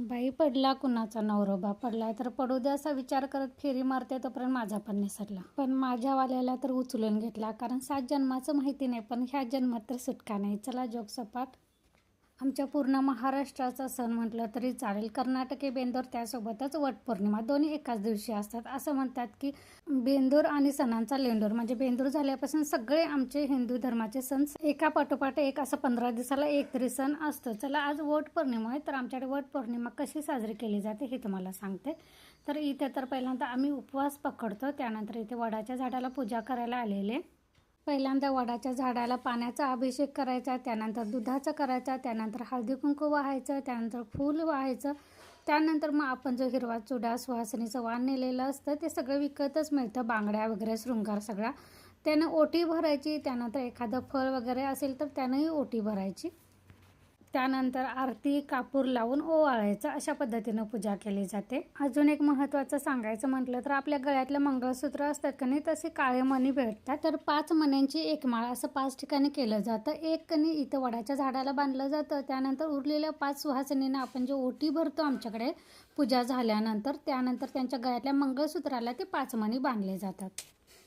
बाई पडला कुणाचा नवरोबा पडला तर पडू द्या असा विचार करत फेरी मारते तोपर्यंत माझा पण निसटला. पण माझ्या वाल्याला तर उचलून घेतला, कारण 7 जन्माचं माहिती नाही पण ह्या जन्मात तर सुटका नाही. चला जोक सपाट. आमच्या पूर्ण महाराष्ट्राचा सण म्हटलं तरी चालेल. कर्नाटकी बेंदूर त्यासोबतच वटपौर्णिमा दोन्ही एकाच दिवशी असतात. असं म्हणतात की बेंदूर आणि सणांचा लेंडूर, म्हणजे बेंदूर झाल्यापासून सगळे आमचे हिंदू धर्माचे सण एका पाठोपाठ एक असं 15 दिवसाला एक तरी सण असतो. चला आज वटपौर्णिमा आहे, तर आमच्याकडे वटपौर्णिमा कशी साजरी केली जाते हे तुम्हाला सांगते. तर इथे तर पहिल्यांदा आम्ही उपवास पकडतो, त्यानंतर इथे वडाच्या झाडाला पूजा करायला आलेले. पहिल्यांदा वडाच्या झाडाला पाण्याचा अभिषेक करायचा, त्यानंतर दुधाचा करायचा, त्यानंतर हळदी कुंकू वाहायचं, त्यानंतर फूल वाहायचं. त्यानंतर मग आपण जो हिरवा चुडा सुहासिनीचं वाण नेलेलं असतं ते सगळं विकतच मिळतं, बांगड्या वगैरे शृंगार सगळा. त्यानं ओटी भरायची, त्यानंतर एखादं फळ वगैरे असेल तर त्यानंही ओटी भरायची. त्यानंतर आरती कापूर लावून ओवाळायचं. अशा पद्धतीनं पूजा केली जाते. अजून एक महत्त्वाचं सांगायचं म्हटलं तर आपल्या गळ्यातलं मंगळसूत्र असतात का नाही, तसे काळे मणी भेटतात. तर 5 मण्यांची एक माळ असं 5 ठिकाणी केलं जातं. एक कणी इथं वडाच्या झाडाला बांधलं जातं, त्यानंतर उरलेल्या 5 सुहासिनींना आपण जे ओटी भरतो आमच्याकडे पूजा झाल्यानंतर, त्यानंतर त्यांच्या गळ्यातल्या मंगळसूत्राला ते 5 मणी बांधले जातात.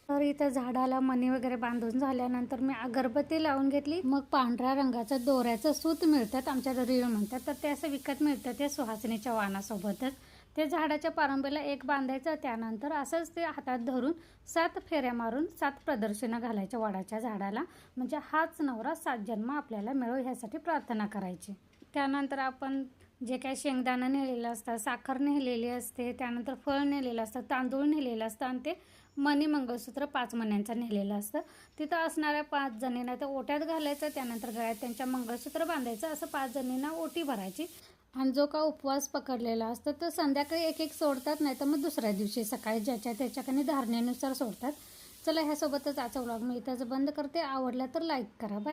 तर इथं झाडाला मणी वगैरे बांधून झाल्यानंतर मी अगरबत्ती लावून घेतली. मग पांढऱ्या रंगाचं दोऱ्याचं सूत मिळतात, आमच्याकडे रीळ म्हणतात, तर ते असं विकत मिळतं त्या सुहासिनीच्या वाणासोबतच. ते झाडाच्या पारंब्याला एक बांधायचं, त्यानंतर असंच ते हातात धरून 7 फेऱ्या मारून 7 प्रदक्षिणा घालायच्या वडाच्या झाडाला. म्हणजे हाच नवरा 7 जन्म आपल्याला मिळो ह्यासाठी प्रार्थना करायची. त्यानंतर आपण जे काही शेंगदाणं नेलेलं असतं, साखर नेलेली असते, त्यानंतर फळ नेलेलं असतं, तांदूळ नेलेलं असतं आणि ते मणी मंगळसूत्र 5 मण्यांचं नेलेलं असतं. तिथं असणाऱ्या 5 जणींना ते ओट्यात घालायचं, त्यानंतर गळ्यात त्यांच्या मंगळसूत्र बांधायचं. असं 5 जणींना ओटी भरायची. आणि जो का उपवास पकडलेला असतो तर संध्याकाळी एक एक सोडतात, नाही तर मग दुसऱ्या दिवशी सकाळी ज्याच्या त्याच्याकडे धारणेनुसार सोडतात. चला ह्यासोबतच आजचा व्लॉग मी इथंच बंद करते. आवडला तर लाईक करा. बाय.